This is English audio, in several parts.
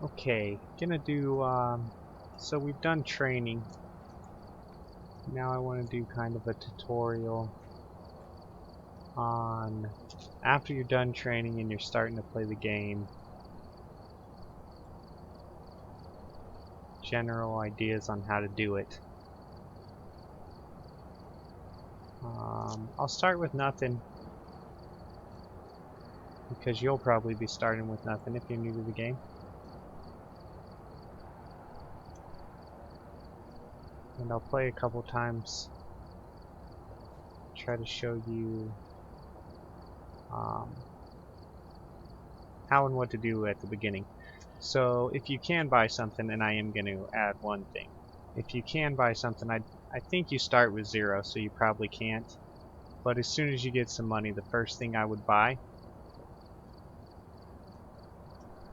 Okay, gonna do, so we've done training. Now I want to do kind of a tutorial on after you're done training and you're starting to play the game. General ideas on how to do it. I'll start with nothing because you'll probably be starting with nothing if you're new to the game. And I'll play a couple times, try to show you how and what to do at the beginning. So if you can buy something, and I am going to add one thing. If you can buy something, I think you start with 0, so you probably can't. But as soon as you get some money, the first thing I would buy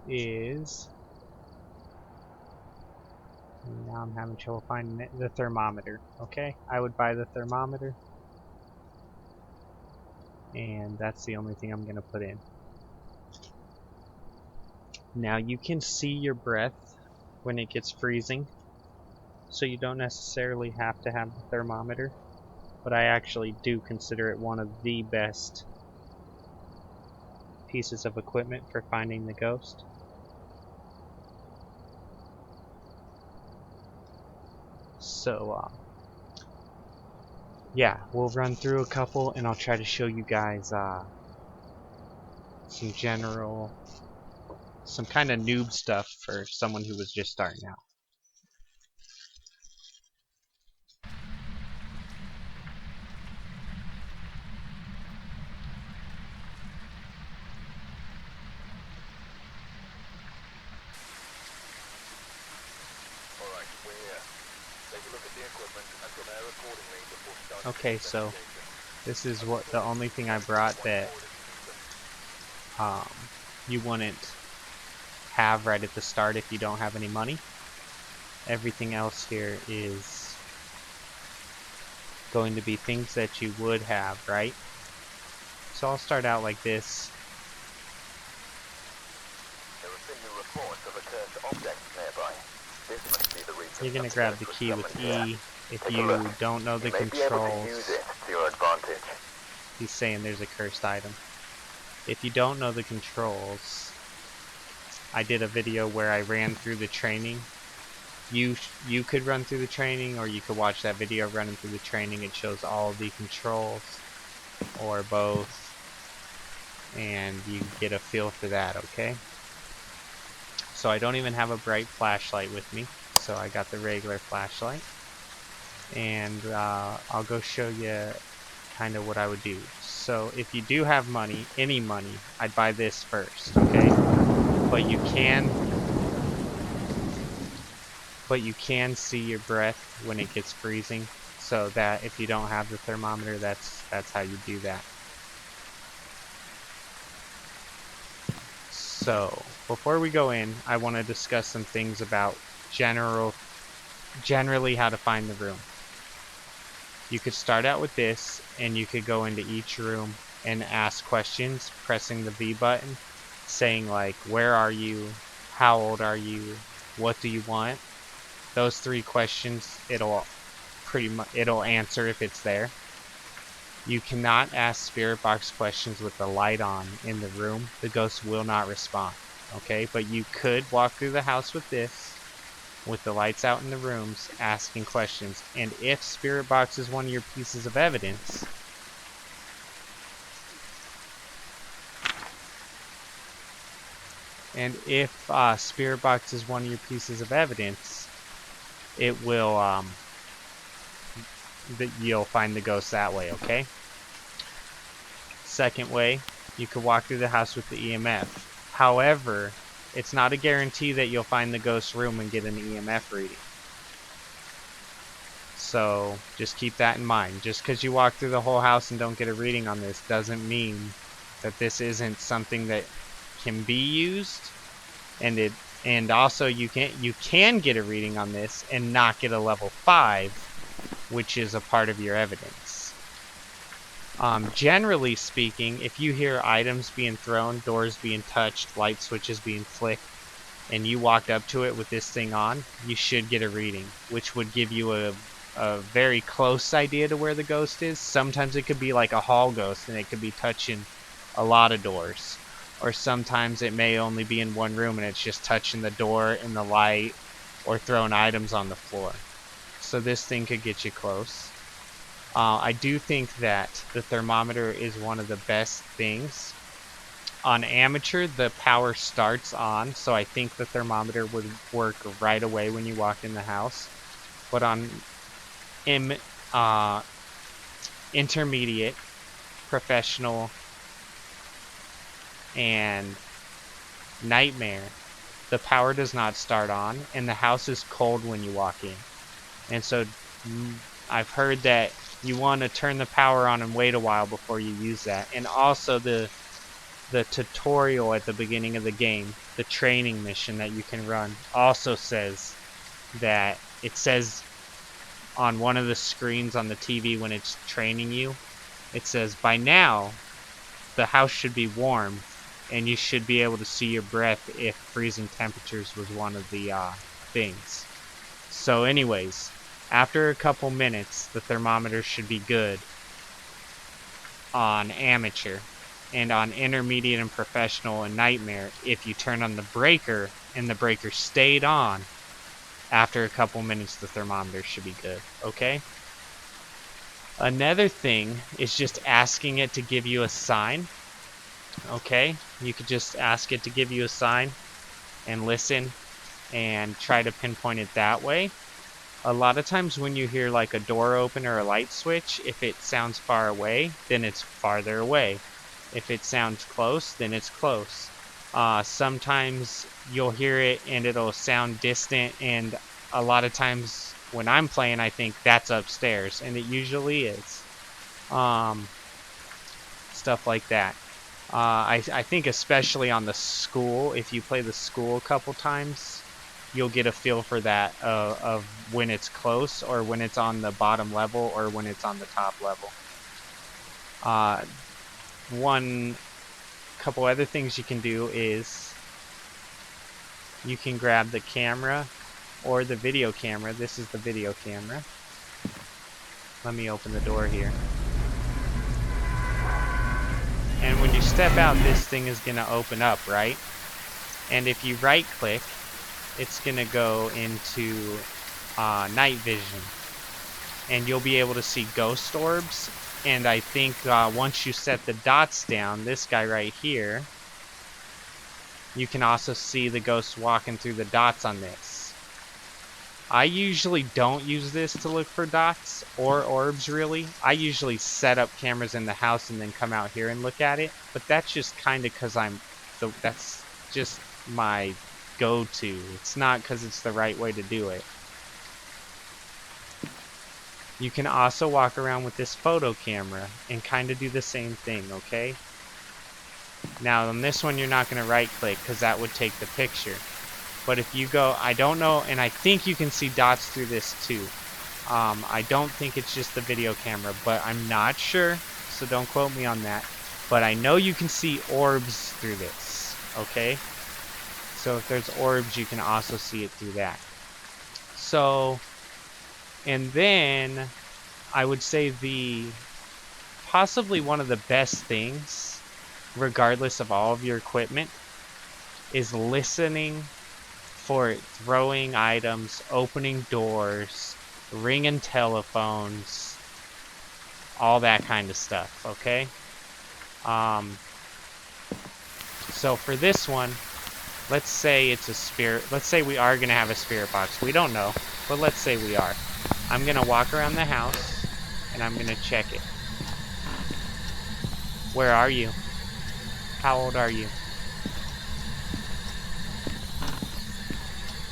is, and now I'm having trouble finding it, the thermometer. Okay, I would buy the thermometer, and that's the only thing I'm going to put in. Now you can see your breath when it gets freezing, so you don't necessarily have to have the thermometer, but I actually do consider it one of the best pieces of equipment for finding the ghost. So yeah, we'll run through a couple and I'll try to show you guys some general, some kind of noob stuff for someone who was just starting out. Okay, so this is what the only thing I brought that you wouldn't have right at the start if you don't have any money. Everything else here is going to be things that you would have, right? So I'll start out like this. You're going to grab the key with E. If you don't know the controls, he's saying there's a cursed item. If you don't know the controls, I did a video where I ran through the training. You could run through the training, or you could watch that video running through the training. It shows all the controls, or both, and you get a feel for that, okay? So I don't even have a bright flashlight with me, so I got the regular flashlight. And I'll go show you kind of what I would do. So if you do have money, any money, I'd buy this first, okay? But you can see your breath when it gets freezing, so that if you don't have the thermometer, that's how you do that. So before we go in, I want to discuss some things about generally how to find the room. You could start out with this, and you could go into each room and ask questions, pressing the V button, saying like, where are you, how old are you, what do you want? Those 3 questions, it'll answer if it's there. You cannot ask spirit box questions with the light on in the room. The ghost will not respond, okay? But you could walk through the house with this, with the lights out in the rooms, asking questions. And if spirit box is one of your pieces of evidence, it will you'll find the ghost that way, okay? Second way, you could walk through the house with the EMF. However, it's not a guarantee that you'll find the ghost room and get an EMF reading. So just keep that in mind. Just because you walk through the whole house and don't get a reading on this doesn't mean that this isn't something that can be used. And also you can get a reading on this and not get a level 5, which is a part of your evidence. Generally speaking, if you hear items being thrown, doors being touched, light switches being flicked, and you walked up to it with this thing on, you should get a reading, which would give you a very close idea to where the ghost is. Sometimes it could be like a hall ghost and it could be touching a lot of doors. Or sometimes it may only be in one room and it's just touching the door and the light or throwing items on the floor. So this thing could get you close. I do think that the thermometer is one of the best things. On amateur, the power starts on, so I think the thermometer would work right away when you walked in the house. But on intermediate, professional, and nightmare, the power does not start on, and the house is cold when you walk in. And so I've heard that you want to turn the power on and wait a while before you use that. And also the tutorial at the beginning of the game, the training mission that you can run, also says that it says on one of the screens on the TV when it's training you, it says, by now, the house should be warm and you should be able to see your breath if freezing temperatures was one of the things. So anyways, after a couple minutes, the thermometer should be good on amateur. And on intermediate and professional and nightmare, if you turn on the breaker and the breaker stayed on, after a couple minutes the thermometer should be good, okay? Another thing is just asking it to give you a sign, okay? You could just ask it to give you a sign and listen and try to pinpoint it that way. A lot of times when you hear like a door open or a light switch, if it sounds far away, then it's farther away. If it sounds close, then it's close. Sometimes you'll hear it and it'll sound distant, and a lot of times when I'm playing, I think that's upstairs, and it usually is. Stuff like that. I think especially on the school, if you play the school a couple times, you'll get a feel for that of when it's close or when it's on the bottom level or when it's on the top level. Couple other things you can do is you can grab the camera or the video camera. This is the video camera. Let me open the door here. And when you step out, this thing is going to open up, right? And if you right click, it's going to go into night vision. And you'll be able to see ghost orbs. And I think once you set the dots down, this guy right here, you can also see the ghost walking through the dots on this. I usually don't use this to look for dots or orbs, really. I usually set up cameras in the house and then come out here and look at it. But that's just kind of because that's just my go-to. It's not because it's the right way to do it. You can also walk around with this photo camera and kind of do the same thing, okay? Now on this one you're not going to right click because that would take the picture. But if you go, I don't know, and I think you can see dots through this too. I don't think it's just the video camera, but I'm not sure, so don't quote me on that. But I know you can see orbs through this, okay? So if there's orbs, you can also see it through that. So, and then I would say possibly one of the best things, regardless of all of your equipment, is listening for it throwing items, opening doors, ringing telephones, all that kind of stuff, okay? So for this one, let's say it's a spirit. Let's say we are going to have a spirit box. We don't know, but let's say we are. I'm going to walk around the house, and I'm going to check it. Where are you? How old are you?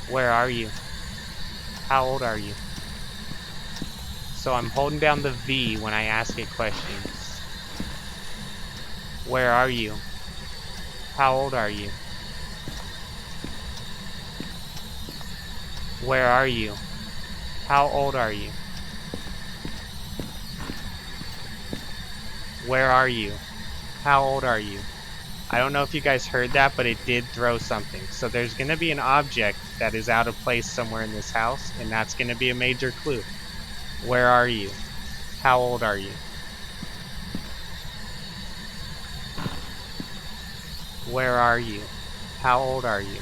Where are you? How old are you? So I'm holding down the V when I ask it questions. Where are you? How old are you? Where are you? How old are you? Where are you? How old are you? I don't know if you guys heard that, but it did throw something. So there's going to be an object that is out of place somewhere in this house, and that's going to be a major clue. Where are you? How old are you? Where are you? How old are you?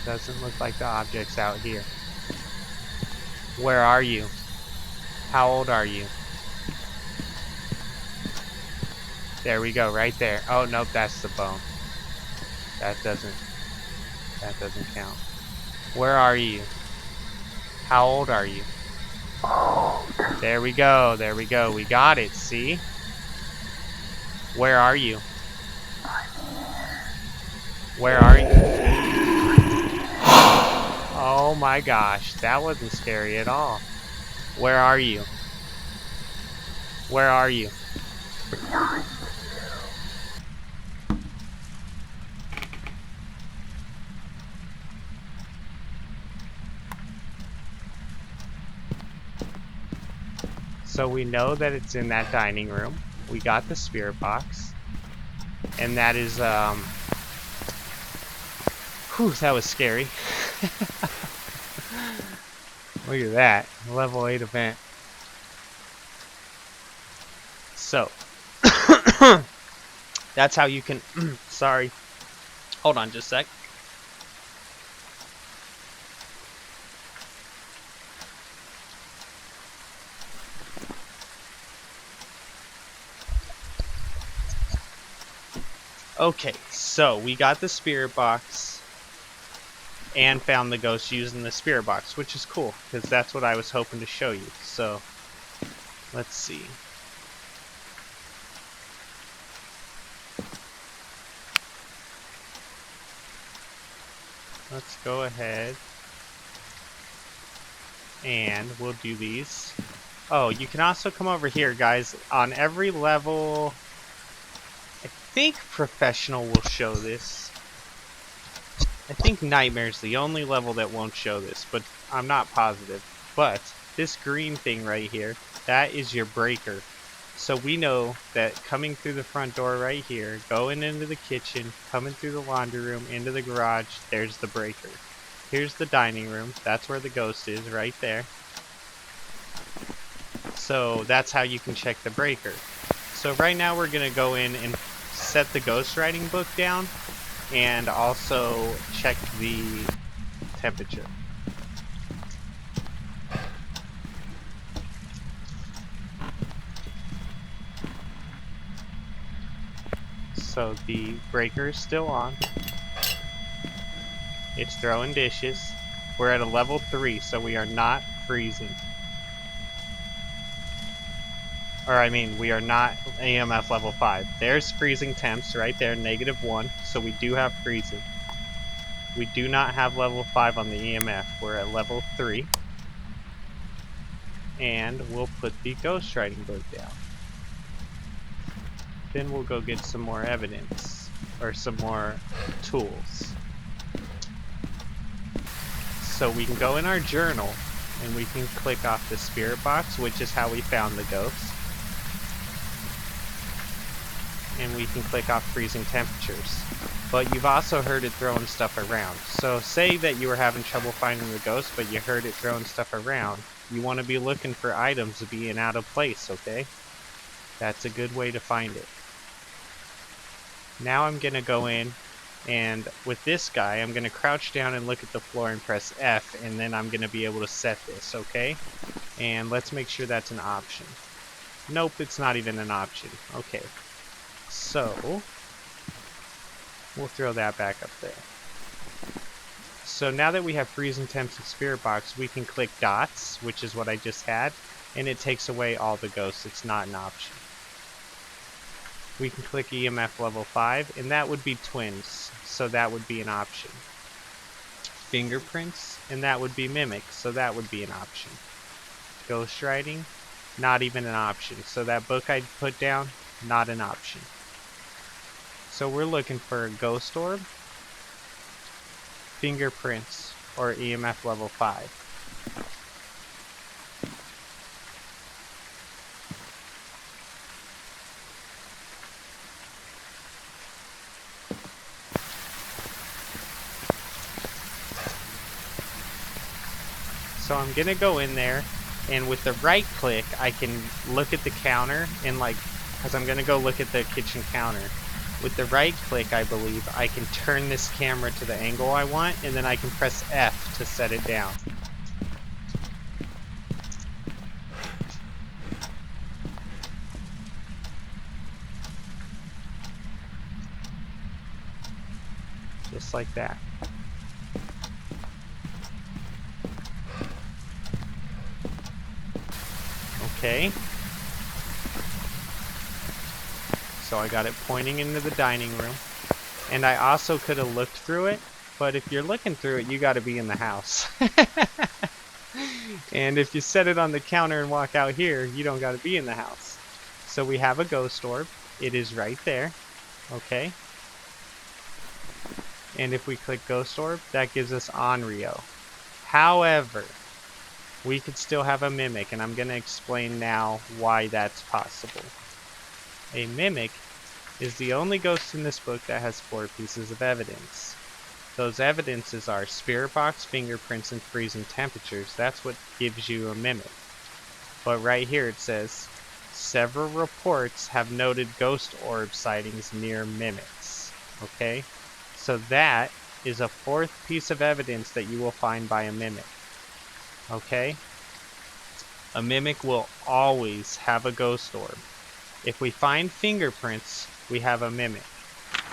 Doesn't look like the object's out here. Where are you? How old are you? There we go, right there. Oh, nope, that's the bone. That doesn't count. Where are you? How old are you? There we go, there we go. We got it, see? Where are you? Where are you? Oh my gosh, that wasn't scary at all. Where are you? Where are you? So we know that it's in that dining room. We got the spirit box. And that is, whew, that was scary. Look at that, level 8 event. So, that's how you can, sorry, hold on just a sec. Okay, so we got the spirit box and found the ghost using the spirit box, which is cool, because that's what I was hoping to show you. So, let's see. Let's go ahead and we'll do these. Oh, you can also come over here, guys. On every level, I think Professional will show this. I think Nightmare's the only level that won't show this, but I'm not positive. But this green thing right here, that is your breaker. So we know that coming through the front door right here, going into the kitchen, coming through the laundry room, into the garage, there's the breaker. Here's the dining room. That's where the ghost is, right there. So that's how you can check the breaker. So right now we're going to go in and set the ghostwriting book down and also check the temperature. So the breaker is still on. It's throwing dishes. We're at a level 3, so we are not freezing. Or I mean, we are not EMF level 5. There's freezing temps right there, -1, so we do have freezing. We do not have level 5 on the EMF. We're at level 3. And we'll put the ghostwriting book down. Then we'll go get some more evidence, or some more tools. So we can go in our journal, and we can click off the spirit box, which is how we found the ghost. And we can click off freezing temperatures. But you've also heard it throwing stuff around. So say that you were having trouble finding the ghost, but you heard it throwing stuff around. You want to be looking for items being out of place, okay? That's a good way to find it. Now I'm going to go in, and with this guy, I'm going to crouch down and look at the floor and press F, and then I'm going to be able to set this, okay? And let's make sure that's an option. Nope, it's not even an option. Okay. So, we'll throw that back up there. So now that we have freezing temps and spirit box, we can click dots, which is what I just had, and it takes away all the ghosts. It's not an option. We can click EMF level 5, and that would be twins, so that would be an option. Fingerprints, and that would be mimic, so that would be an option. Ghostwriting, not even an option. So that book I put down, not an option. So we're looking for a ghost orb, fingerprints, or EMF level 5. So I'm gonna go in there, and with the right click, I can look at the counter and like, because I'm gonna go look at the kitchen counter. With the right click, I believe, I can turn this camera to the angle I want, and then I can press F to set it down. Just like that. Okay. So I got it pointing into the dining room. And I also could have looked through it, but if you're looking through it, you got to be in the house. And if you set it on the counter and walk out here, you don't got to be in the house. So we have a ghost orb. It is right there. Okay. And if we click ghost orb, that gives us Onryo. However, we could still have a mimic, and I'm going to explain now why that's possible. A mimic is the only ghost in this book that has 4 pieces of evidence. Those evidences are spirit box, fingerprints, and freezing temperatures. That's what gives you a mimic. But right here it says, several reports have noted ghost orb sightings near mimics. Okay? So that is a 4th piece of evidence that you will find by a mimic. Okay? A mimic will always have a ghost orb. If we find fingerprints, we have a mimic.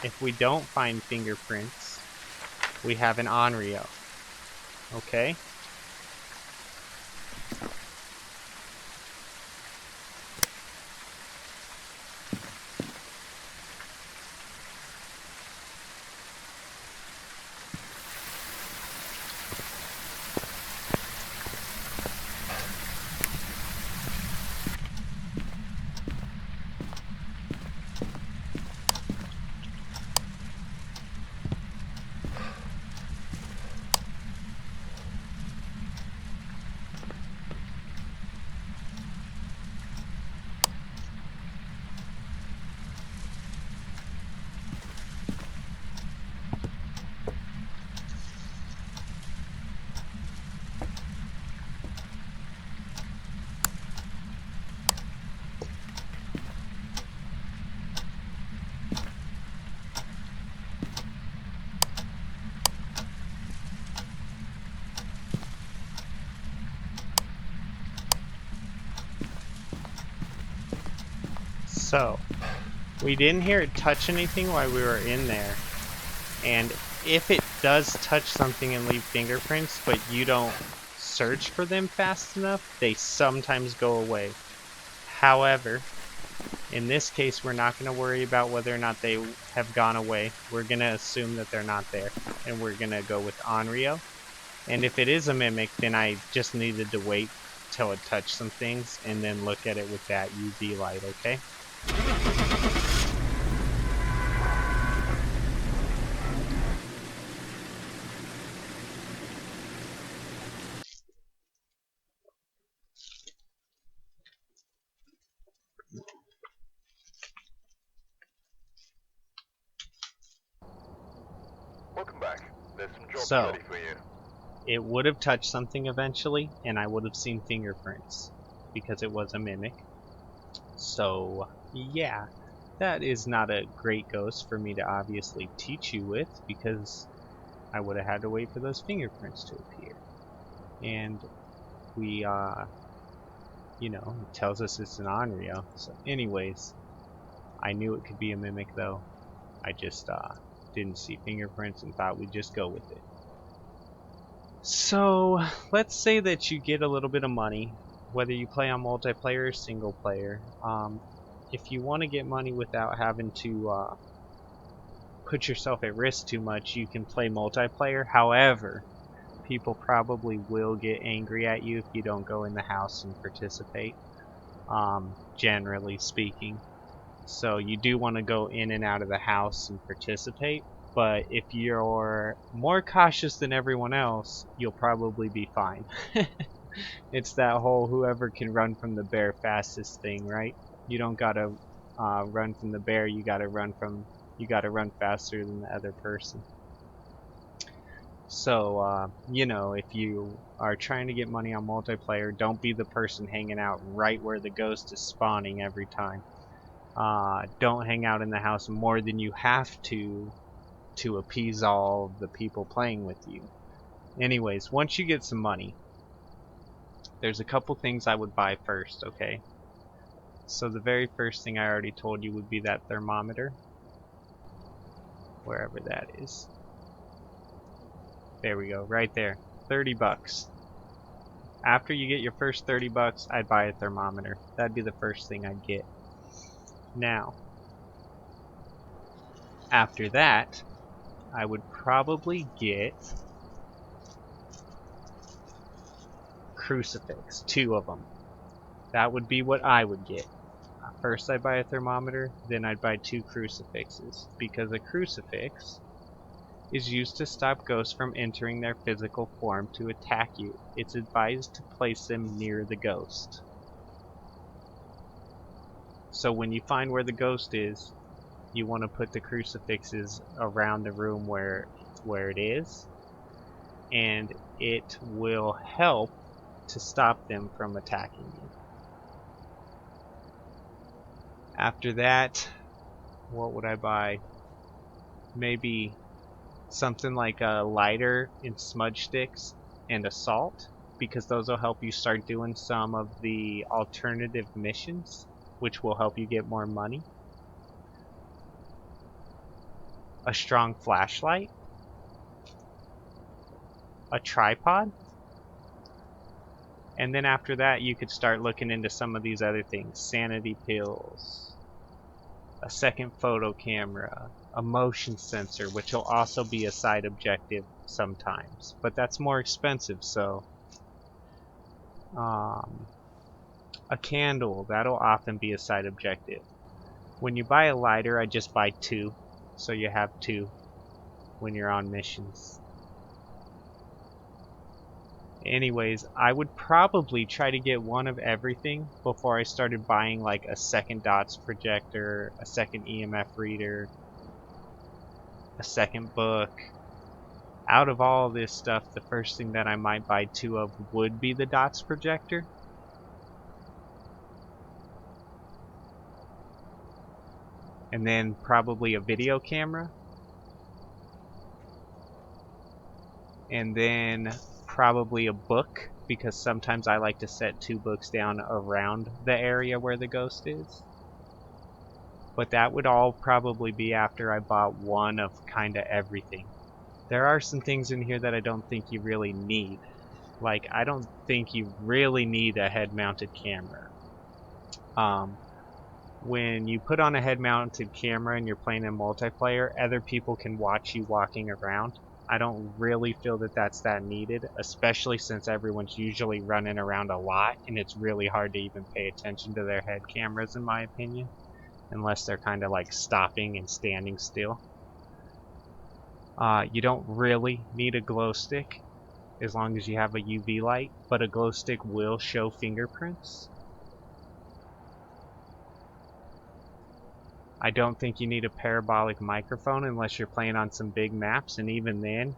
If we don't find fingerprints, we have an Onryo. Okay? So, we didn't hear it touch anything while we were in there. And if it does touch something and leave fingerprints, but you don't search for them fast enough, they sometimes go away. However, in this case, we're not going to worry about whether or not they have gone away. We're going to assume that they're not there. And we're going to go with Onryo. And if it is a mimic, then I just needed to wait till it touched some things and then look at it with that UV light, okay? Welcome back. There's some jobs So, ready for you. it would have touched something eventually, and I would have seen fingerprints because it was a mimic. So, yeah, that is not a great ghost for me to obviously teach you with because I would have had to wait for those fingerprints to appear. And we, you know, it tells us it's an Onryo. So, anyways, I knew it could be a mimic though. I just didn't see fingerprints and thought we'd just go with it. So, let's say that you get a little bit of money, whether you play on multiplayer or single player. If you want to get money without having to put yourself at risk too much, you can play multiplayer. However, people probably will get angry at you if you don't go in the house and participate, generally speaking. So you do want to go in and out of the house and participate. But if you're more cautious than everyone else, you'll probably be fine. It's that whole whoever can run from the bear fastest thing, right? You don't gotta run from the bear. You gotta run faster than the other person. So, you know, if you are trying to get money on multiplayer, don't be the person hanging out right where the ghost is spawning every time. Don't hang out in the house more than you have to appease all of the people playing with you. Anyways, once you get some money, there's a couple things I would buy first, okay? So the very first thing I already told you would be that thermometer, wherever that is. There we go, right there. 30 bucks. After you get your first 30 bucks, I'd buy a thermometer. That'd be the first thing I'd get. Now, after that, I would probably get crucifix, 2 of them. That would be what I would get. First I'd buy a thermometer, then I'd buy 2 crucifixes, because a crucifix is used to stop ghosts from entering their physical form to attack you. It's advised to place them near the ghost. So when you find where the ghost is, you want to put the crucifixes around the room where it is, and it will help to stop them from attacking you. After that, what would I buy? Maybe something like a lighter and smudge sticks and a salt, because those will help you start doing some of the alternative missions, which will help you get more money. A strong flashlight, a tripod, and then after that you could start looking into some of these other things. Sanity pills, a second photo camera, a motion sensor, which will also be a side objective sometimes, but that's more expensive. So a candle, that'll often be a side objective. When you buy a lighter, I just buy 2, so you have 2 when you're on missions. Anyways, I would probably try to get one of everything before I started buying like a second d.o.t.s projector, a second EMF reader, a second book. Out of all this stuff, the first thing that I might buy 2 of would be the d.o.t.s projector. And then probably a video camera. And then probably a book, because sometimes I like to set 2 books down around the area where the ghost is. But that would all probably be after I bought 1 of kinda everything. There are some things in here that I don't think you really need. Like, I don't think you really need a head-mounted camera. When you put on a head-mounted camera and you're playing in multiplayer, other people can watch you walking around. I don't really feel that that's that needed, especially since everyone's usually running around a lot and it's really hard to even pay attention to their head cameras, in my opinion, unless they're kind of like stopping and standing still. You don't really need a glow stick as long as you have a UV light, but a glow stick will show fingerprints. I don't think you need a parabolic microphone unless you're playing on some big maps, and even then,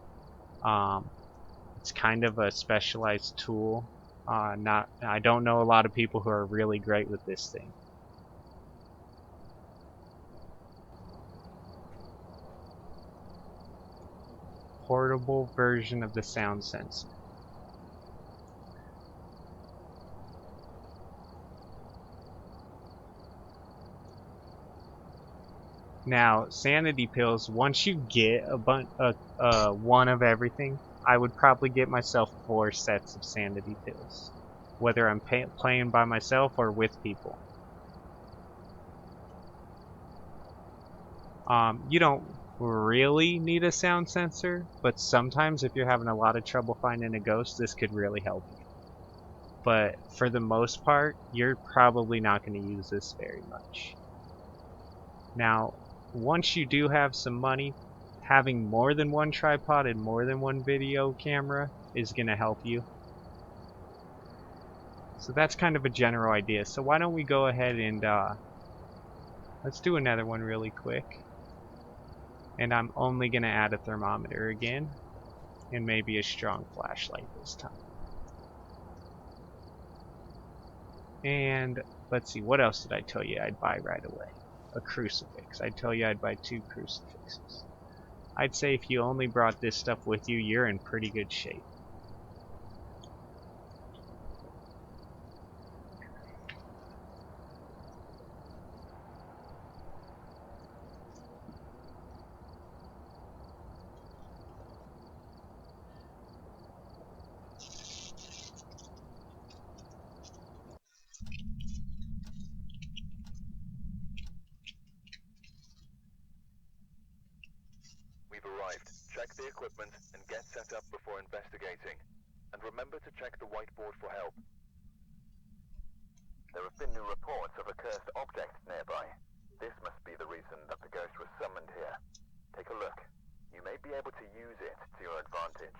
it's kind of a specialized tool. I don't know a lot of people who are really great with this thing. Portable version of the sound sensor. Now, sanity pills, once you get one of everything, I would probably get myself 4 sets of sanity pills, whether I'm playing by myself or with people. You don't really need a sound sensor, but sometimes if you're having a lot of trouble finding a ghost, this could really help you. But for the most part, you're probably not going to use this very much. Now, once you do have some money, having more than 1 tripod and more than 1 video camera is going to help you. So that's kind of a general idea. So why don't we go ahead and let's do another one really quick. And I'm only going to add a thermometer again. And maybe a strong flashlight this time. And let's see, what else did I tell you I'd buy right away? A crucifix. I'd tell you I'd buy 2 crucifixes. I'd say if you only brought this stuff with you, you're in pretty good shape. We've arrived. Check the equipment and get set up before investigating. And remember to check the whiteboard for help. There have been new reports of a cursed object nearby. This must be the reason that the ghost was summoned here. Take a look. You may be able to use it to your advantage.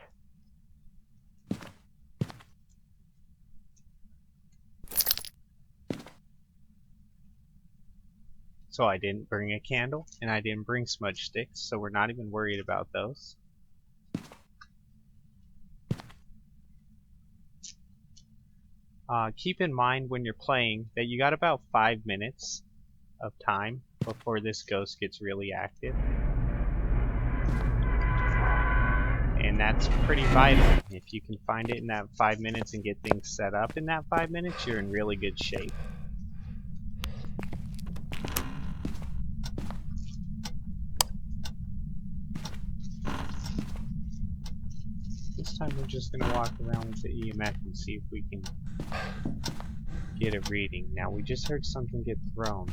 So I didn't bring a candle, and I didn't bring smudge sticks, so we're not even worried about those. Keep in mind when you're playing that you got about 5 minutes of time before this ghost gets really active. And that's pretty vital. If you can find it in that 5 minutes and get things set up in that 5 minutes, you're in really good shape. This time we're just going to walk around with the EMF and see if we can get a reading. Now we just heard something get thrown,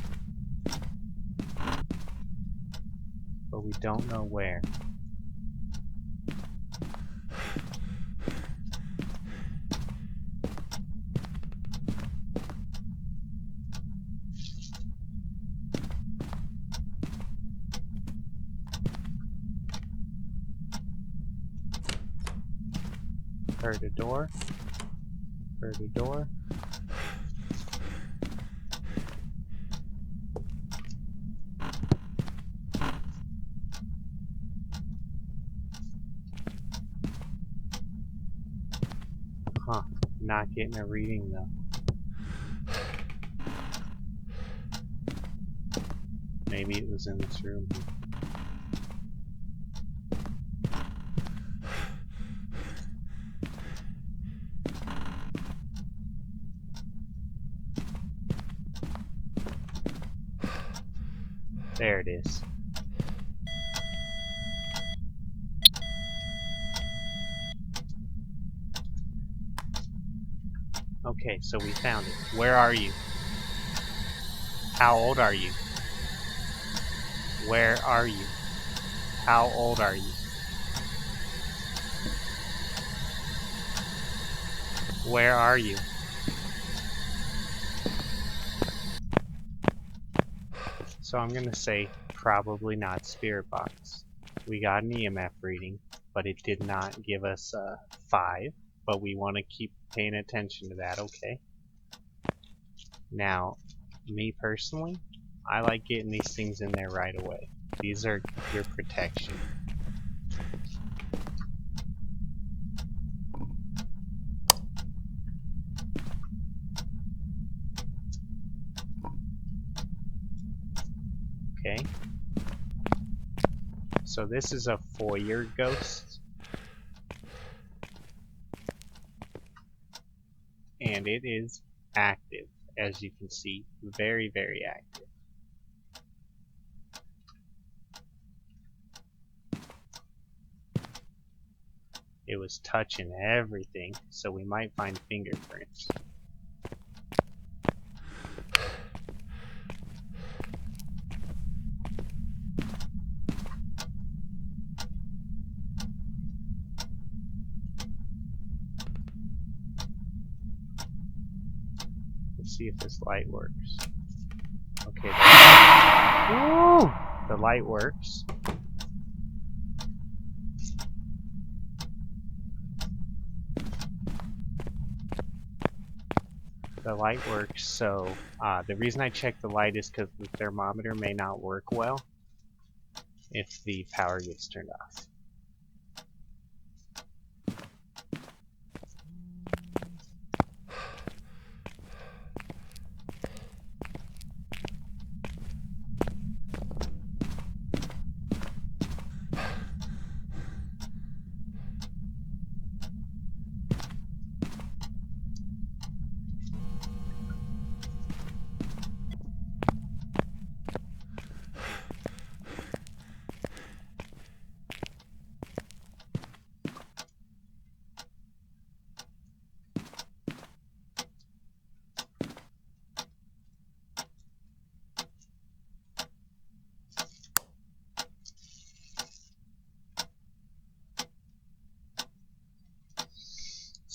but we don't know where. Heard a door. Heard a door. Huh. Not getting a reading though. Maybe it was in this room. There it is. Okay, so we found it. Where are you? How old are you? Where are you? How old are you? Where are you? So I'm gonna say probably not spirit box. We got an EMF reading, but it did not give us a 5, but we want to keep paying attention to that, okay? Now, me personally, I like getting these things in there right away. These are your protection. Okay. So this is a foyer ghost. And it is active, as you can see. Very, very active. It was touching everything, so we might find fingerprints. Let's see if this light works. Okay, the light works. The light works, so the reason I checked the light is because the thermometer may not work well if the power gets turned off.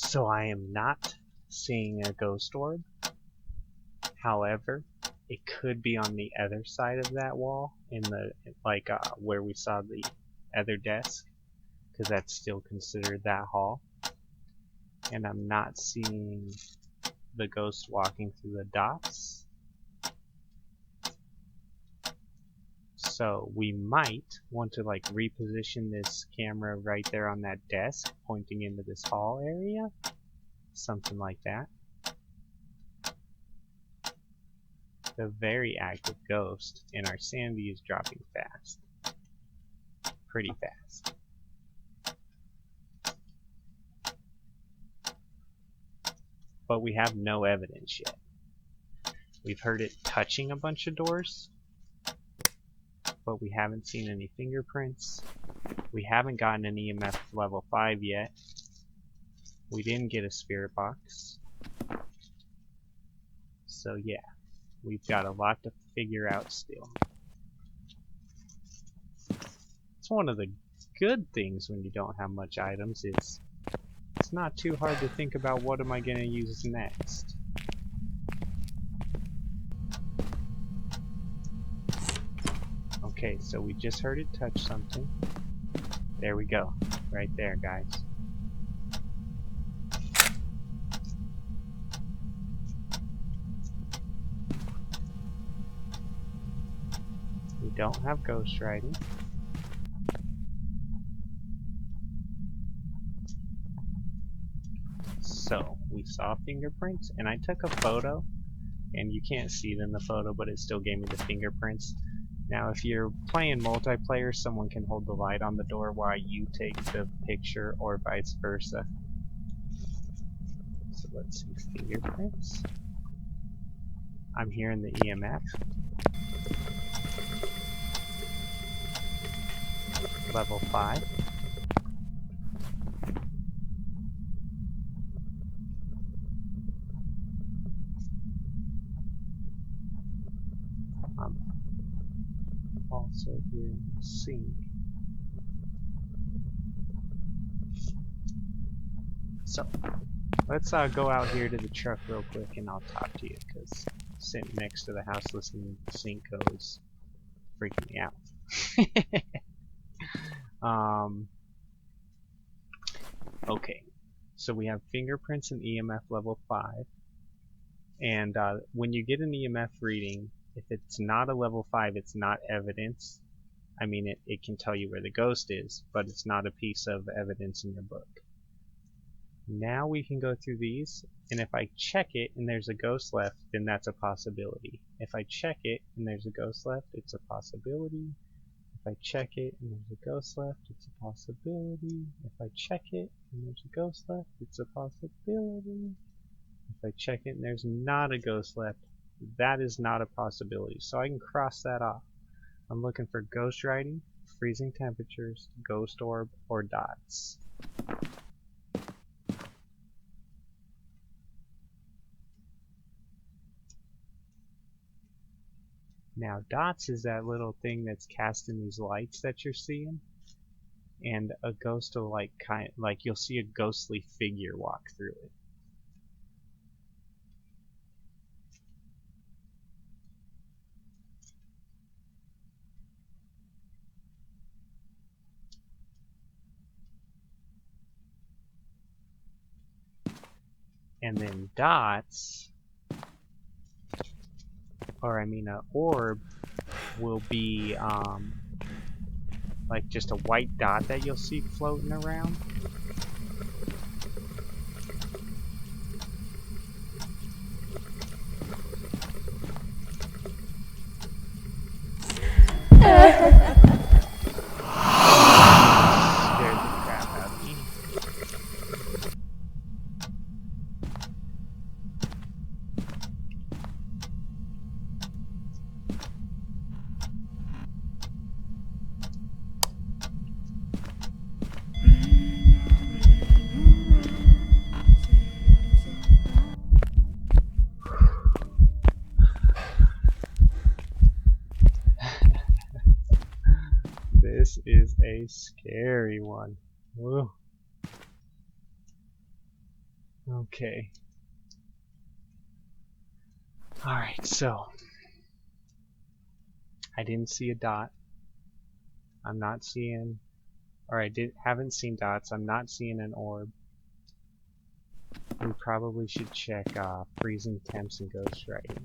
So I am not seeing a ghost orb. However, it could be on the other side of that wall, in the where we saw the other desk, because that's still considered that hall. And I'm not seeing the ghost walking through the dots. So we might want to like reposition this camera right there on that desk, pointing into this hall area. Something like that. A very active ghost, and our sanity is dropping fast. Pretty fast. But we have no evidence yet. We've heard it touching a bunch of doors, but we haven't seen any fingerprints. We haven't gotten an EMF level 5 yet. We didn't get a spirit box. So yeah, we've got a lot to figure out still. It's one of the good things when you don't have much items is it's not too hard to think about what am I going to use next. Okay, so we just heard it touch something. There we go. Right there, guys. We don't have ghost writing. So, we saw fingerprints, and I took a photo, and you can't see it in the photo, but it still gave me the fingerprints. Now, if you're playing multiplayer, someone can hold the light on the door while you take the picture, or vice versa. So let's see, fingerprints. I'm hearing the EMF. Level 5. I'm also hearing the sink. So, let's go out here to the truck real quick and I'll talk to you, because sitting next to the house listening to the sink go is freaking me out. Okay, so we have fingerprints and EMF level 5. And when you get an EMF reading, if it's not a level 5, it's not evidence. I mean, it can tell you where the ghost is, but it's not a piece of evidence in your book. Now we can go through these, and if I check it and there's a ghost left, then that's a possibility. If I check it and there's a ghost left, it's a possibility. If I check it and there's a ghost left, it's a possibility. If I check it and there's a ghost left, it's a possibility. If I check it and there's not a ghost left, that is not a possibility. So I can cross that off. I'm looking for ghost writing, freezing temperatures, ghost orb, or dots. Now dots is that little thing that's casting these lights that you're seeing, and a ghost will like you'll see a ghostly figure walk through it. And then dots, or I mean an orb, will be like just a white dot that you'll see floating around. Scared the crap out of me. This is a scary one. Woo. Okay. Alright, so I didn't see a dot. I'm not seeing, or haven't seen dots. I'm not seeing an orb. We probably should check freezing temps and ghostwriting.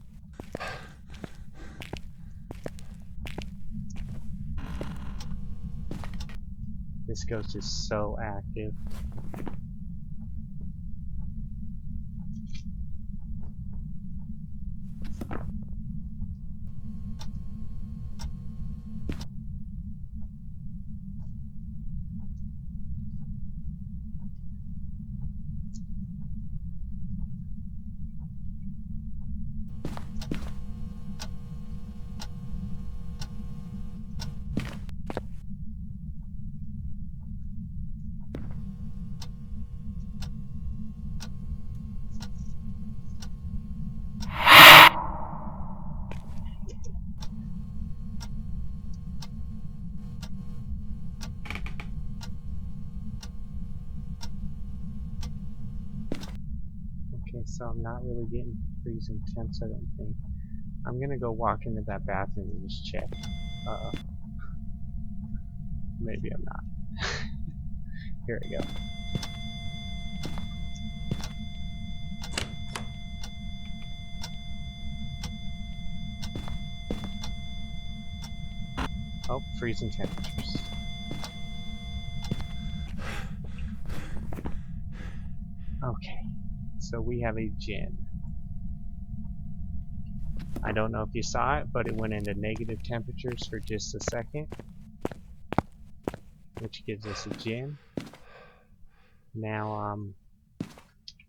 This ghost is so active. Okay, so I'm not really getting freezing temps, I don't think. I'm gonna go walk into that bathroom and just check. Maybe I'm not. Here we go. Oh, freezing temperatures. Okay, so we have a djinn. I don't know if you saw it, but it went into negative temperatures for just a second, which gives us a djinn. Now,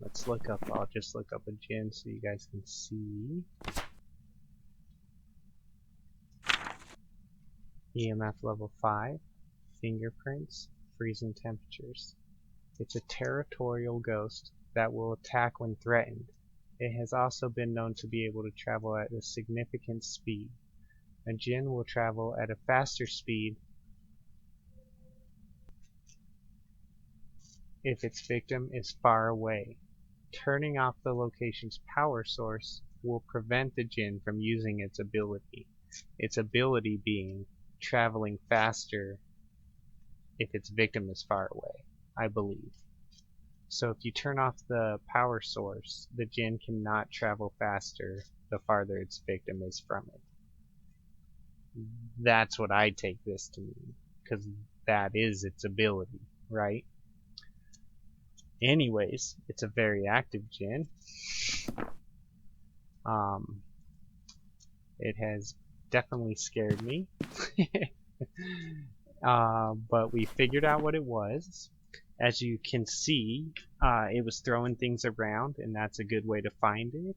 let's look up, I'll just look up a djinn so you guys can see. EMF level 5, fingerprints, freezing temperatures. It's a territorial ghost that will attack when threatened. It has also been known to be able to travel at a significant speed. A djinn will travel at a faster speed if its victim is far away. Turning off the location's power source will prevent the djinn from using its ability. Its ability being traveling faster if its victim is far away, I believe. So if you turn off the power source, the djinn cannot travel faster the farther its victim is from it. That's what I take this to mean, because that is its ability, right? Anyways, it's a very active djinn. It has definitely scared me. But we figured out what it was. As you can see, it was throwing things around, and that's a good way to find it.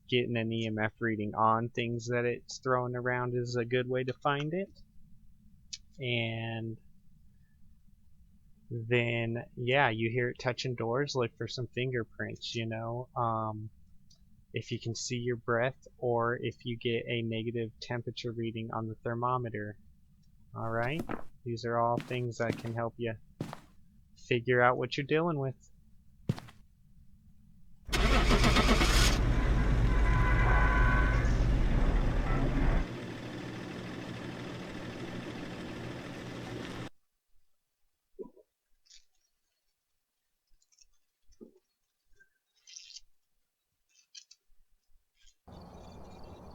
Getting an EMF reading on things that it's throwing around is a good way to find it. And then, yeah, you hear it touching doors, look for some fingerprints, you know. If you can see your breath, or if you get a negative temperature reading on the thermometer. Alright, these are all things that can help you figure out what you're dealing with.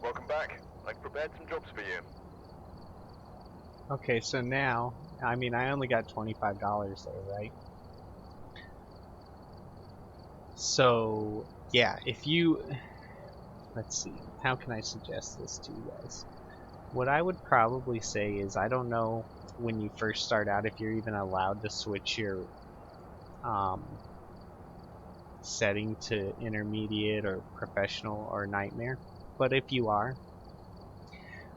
Welcome back. I've prepared some jobs for you. Okay, so now, I mean, I only got $25 there, right? So, yeah, if you, let's see, how can I suggest this to you guys? What I would probably say is, I don't know when you first start out if you're even allowed to switch your setting to intermediate or professional or nightmare, but if you are,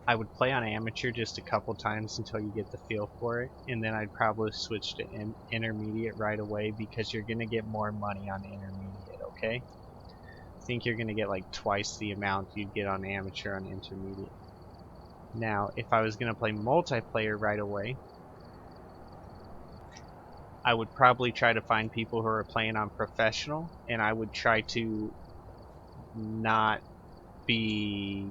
I would play on amateur just a couple times until you get the feel for it, and then I'd probably switch to intermediate right away, because you're going to get more money on intermediate, okay? I think you're going to get like twice the amount you'd get on amateur on intermediate. Now, if I was going to play multiplayer right away, I would probably try to find people who are playing on professional, and I would try to not be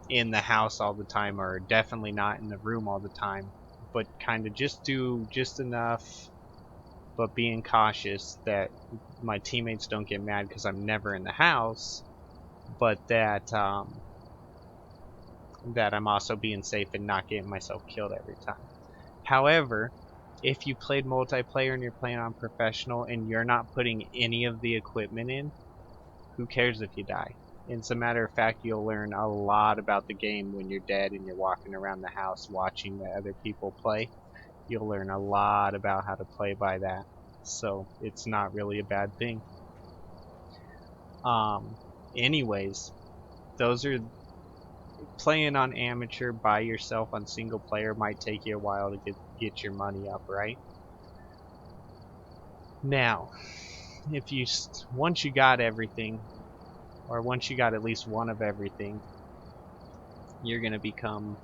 in the house all the time, or definitely not in the room all the time, but kind of just do just enough, but being cautious that my teammates don't get mad because I'm never in the house, but that that I'm also being safe and not getting myself killed every time. However, if you played multiplayer and you're playing on professional and you're not putting any of the equipment in, who cares if you die? As a matter of fact, you'll learn a lot about the game when you're dead and you're walking around the house watching the other people play. You'll learn a lot about how to play by that. So it's not really a bad thing. Anyways, those are playing on amateur by yourself on single player might take you a while to get your money up, right? Now, if you once you got everything, or once you got at least one of everything, you're gonna become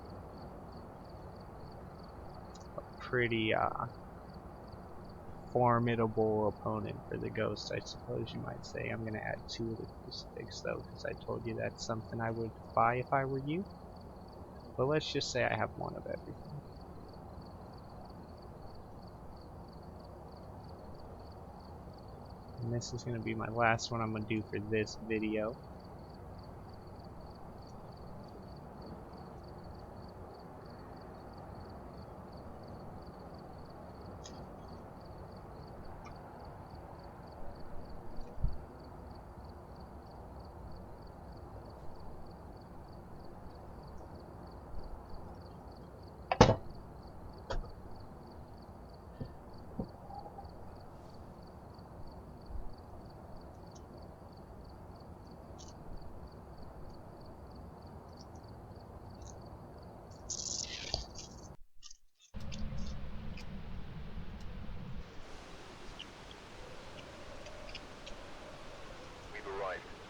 a pretty formidable opponent for the ghost, I suppose you might say. I'm gonna add 2 of the crucifix though, because I told you that's something I would buy if I were you. But let's just say I have 1 of everything. And this is gonna be my last one I'm gonna do for this video.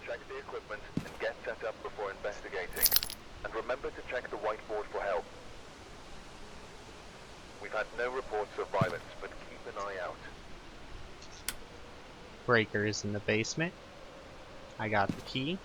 Check the equipment and get set up before investigating. And remember to check the whiteboard for help. We've had no reports of violence, but keep an eye out. Breaker is in the basement. I got the key.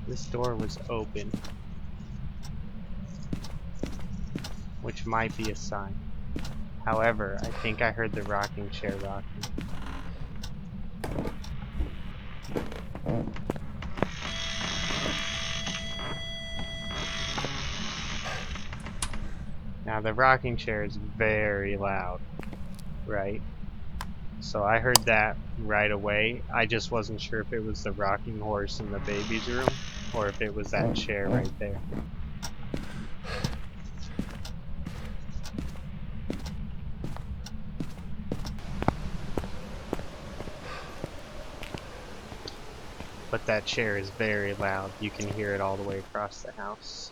This door was open, which might be a sign. However, I think I heard the rocking chair rocking. Now the rocking chair is very loud, right? So I heard that right away. I just wasn't sure if it was the rocking horse in the baby's room or if it was that chair right there. But that chair is very loud. You can hear it all the way across the house.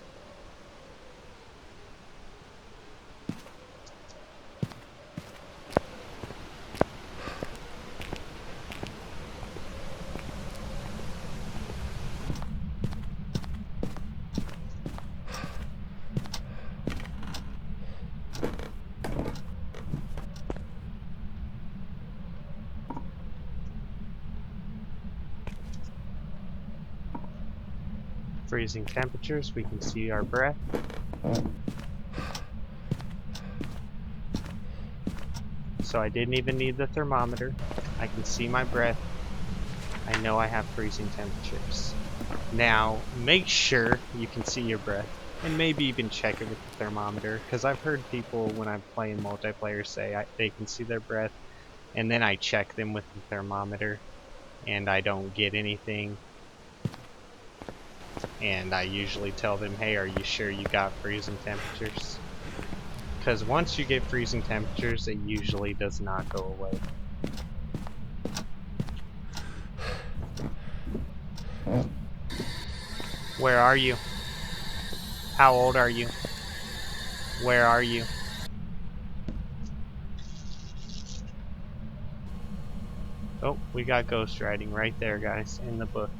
Freezing temperatures, we can see our breath. So I didn't even need the thermometer. I can see my breath. I know I have freezing temperatures. Now, make sure you can see your breath, and maybe even check it with the thermometer, because I've heard people when I'm playing multiplayer say they can see their breath, and then I check them with the thermometer, and I don't get anything. And I usually tell them, hey, are you sure you got freezing temperatures? Because once you get freezing temperatures, it usually does not go away. Where are you? How old are you? Where are you? Oh, we got ghost writing right there, guys, in the book.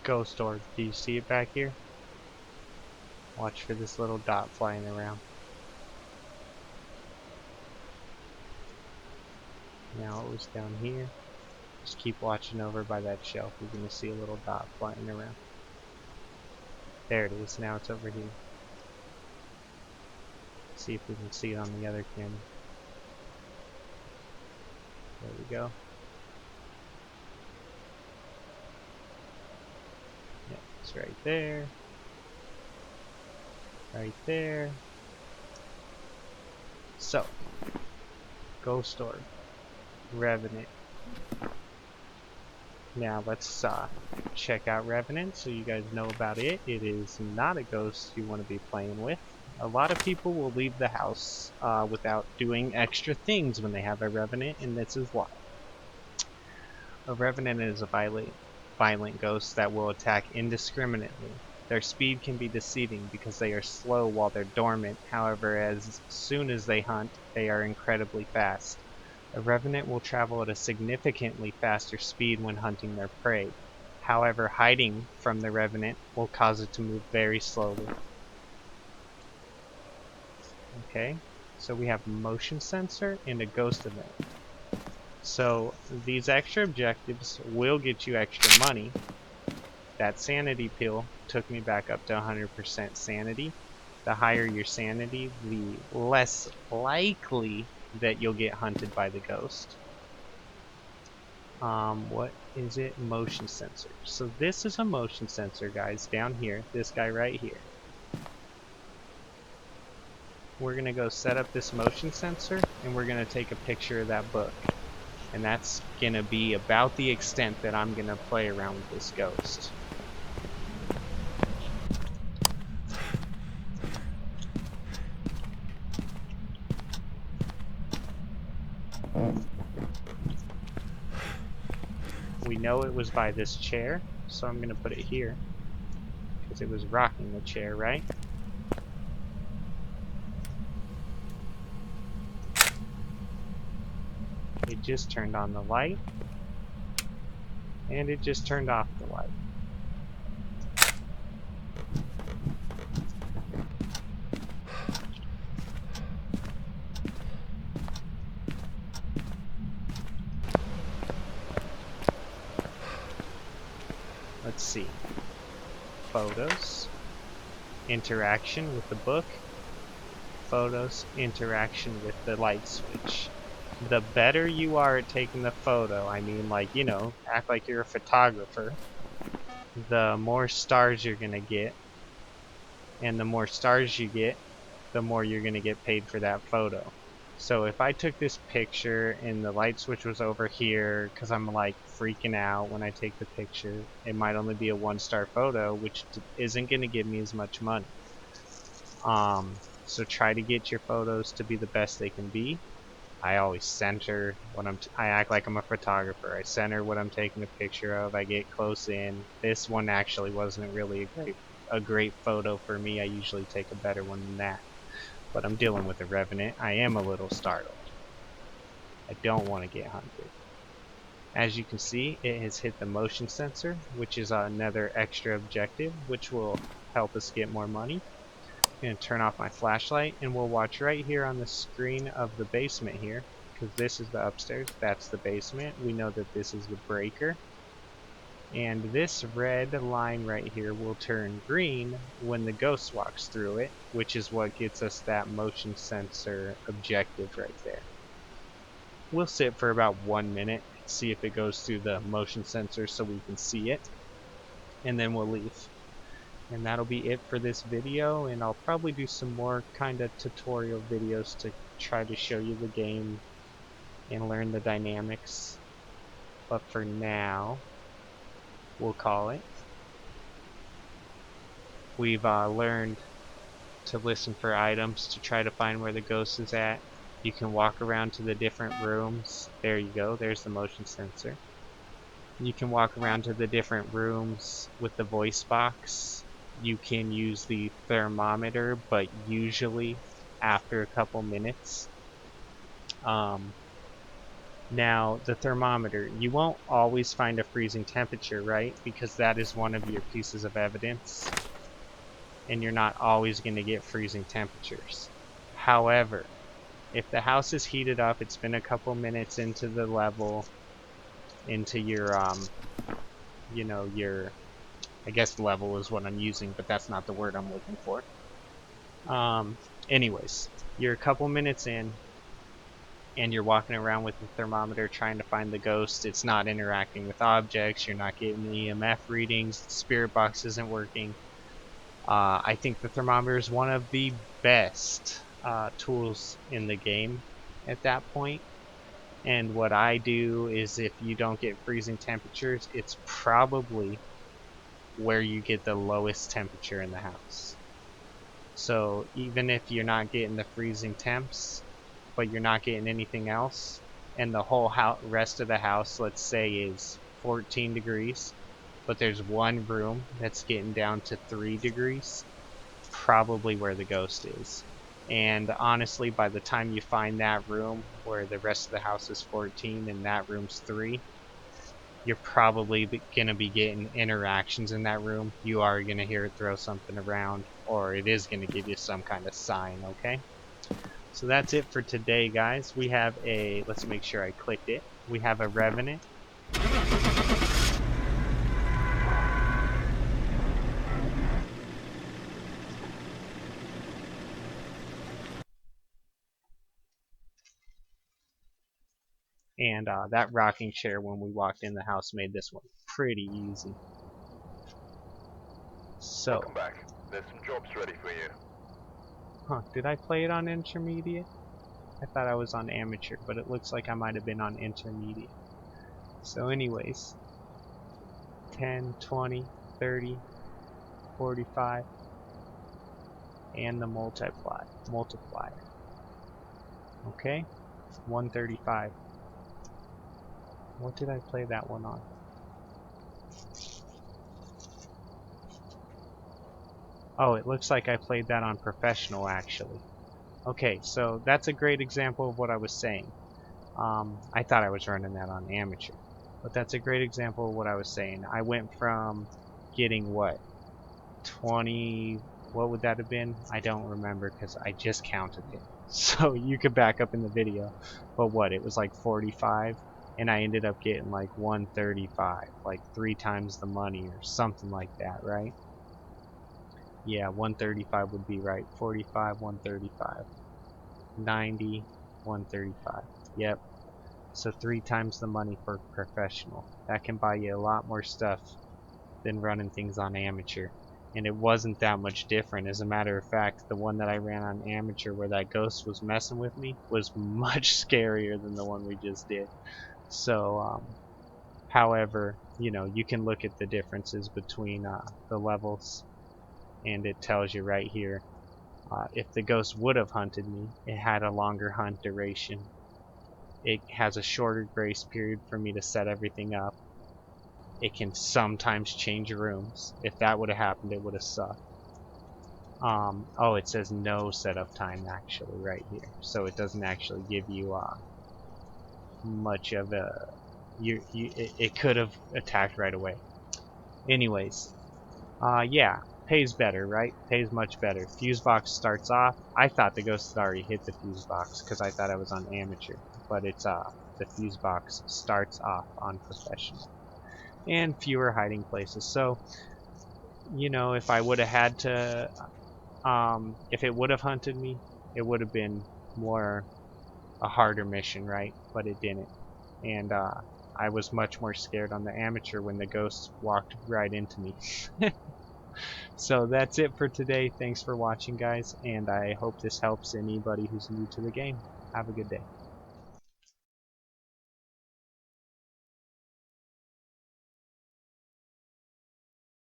Ghost orb. Do you see it back here? Watch for this little dot flying around. Now it was down here. Just keep watching over by that shelf. You're going to see a little dot flying around. There it is. Now it's over here. See if we can see it on the other camera. There we go. Yeah, it's right there. Right there. So, Ghost Orb. Revenant. Now let's check out Revenant so you guys know about it. It is not a ghost you want to be playing with. A lot of people will leave the house without doing extra things when they have a Revenant, and this is why. A Revenant is a violent ghost that will attack indiscriminately. Their speed can be deceiving because they are slow while they're dormant. However, as soon as they hunt, they are incredibly fast. A Revenant will travel at a significantly faster speed when hunting their prey. However, hiding from the Revenant will cause it to move very slowly. Okay, so we have a motion sensor and a ghost event. So these extra objectives will get you extra money. That sanity pill took me back up to 100% sanity. The higher your sanity, the less likely that you'll get hunted by the ghost. What is it? Motion sensor. So this is a motion sensor, guys, down here. This guy right here. We're gonna go set up this motion sensor, and we're gonna take a picture of that book. And that's gonna be about the extent that I'm gonna play around with this ghost. We know it was by this chair, so I'm gonna put it here because it was rocking the chair, right? It just turned on the light, and it just turned off the light. let's see, photos, interaction with the book, photos, interaction with the light switch. The better you are at taking the photo, I mean, like, you know, act like you're a photographer, the more stars you're gonna get, and the more stars you get, the more you're gonna get paid for that photo. So if I took this picture and the light switch was over here, because I'm like freaking out when I take the picture, it might only be a 1-star photo, which isn't gonna give me as much money. So try to get your photos to be the best they can be. I always center what I act like I'm a photographer. I center what I'm taking a picture of. I get close in. This one actually wasn't really a great photo for me. I usually take a better one than that. But I'm dealing with a revenant. I am a little startled. I don't want to get hunted. As you can see, it has hit the motion sensor, which is another extra objective, which will help us get more money. I'm going to turn off my flashlight, and we'll watch right here on the screen of the basement here, because this is the upstairs, that's the basement. We know that this is the breaker. And this red line right here will turn green when the ghost walks through it, which is what gets us that motion sensor objective right there. We'll sit for about 1 minute, see if it goes through the motion sensor so we can see it, and then we'll leave. And that'll be it for this video, and I'll probably do some more kind of tutorial videos to try to show you the game and learn the dynamics. But for now, we'll call it. We've learned to listen for items to try to find where the ghost is at. You can walk around to the different rooms. There you go, there's the motion sensor. You can walk around to the different rooms with the voice box. You can use the thermometer, but usually after a couple minutes. Now, the thermometer, you won't always find a freezing temperature, right? Because that is one of your pieces of evidence. And you're not always going to get freezing temperatures. However, if the house is heated up, it's been a couple minutes into the level, into your, you know, your, I guess level is what I'm using, but that's not the word I'm looking for. Anyways, you're a couple minutes in, and you're walking around with the thermometer trying to find the ghost. It's not interacting with objects. You're not getting the EMF readings. The spirit box isn't working. I think the thermometer is one of the best tools in the game at that point. And what I do is, if you don't get freezing temperatures, it's probably where you get the lowest temperature in the house. So even if you're not getting the freezing temps, but you're not getting anything else, and the whole rest of the house, let's say, is 14 degrees, but there's one room that's getting down to 3 degrees, probably where the ghost is. And honestly, by the time you find that room where the rest of the house is 14 and that room's 3, you're probably going to be getting interactions in that room. You are going to hear it throw something around, or it is going to give you some kind of sign, okay? So that's it for today, guys. We have a, let's make sure I clicked it. We have a Revenant. And that rocking chair when we walked in the house made this one pretty easy. So, welcome back. There's some jobs ready for you. huh, did I play it on intermediate? I thought I was on amateur, but it looks like I might have been on intermediate. So anyways, 10, 20, 30, 45, and the multiplier. Okay, 135. What did I play that one on? Oh, it looks like I played that on professional, actually. Okay, so that's a great example of what I was saying. I thought I was running that on amateur, but that's a great example of what I was saying. I went from getting what, 20, what would that have been? I don't remember because I just counted it. So you could back up in the video, but what, it was like 45, and I ended up getting like 135, like 3 times the money or something like that, right? Yeah, 135 would be right. 45, 135. 90, 135. Yep. So 3 times the money for professional. That can buy you a lot more stuff than running things on amateur. And it wasn't that much different. As a matter of fact, the one that I ran on amateur where that ghost was messing with me was much scarier than the one we just did. So, however, you know, you can look at the differences between the levels, and it tells you right here. If the ghost would have hunted me, it had a longer hunt duration. It has a shorter grace period for me to set everything up. It can sometimes change rooms. If that would have happened, it would have sucked. Oh, it says no setup time actually right here. So it doesn't actually give you much of a... it could have attacked right away. Anyways, yeah, pays better, right? Pays much better. Fuse box starts off. I thought the ghost had already hit the fuse box because I thought I was on amateur, but it's the fuse box starts off on professional, and fewer hiding places. So, you know, if I would have had to, if it would have hunted me, it would have been more a harder mission, right? But it didn't, and I was much more scared on the amateur when the ghost walked right into me. So that's it for today. Thanks for watching, guys, and I hope this helps anybody who's new to the game. Have a good day.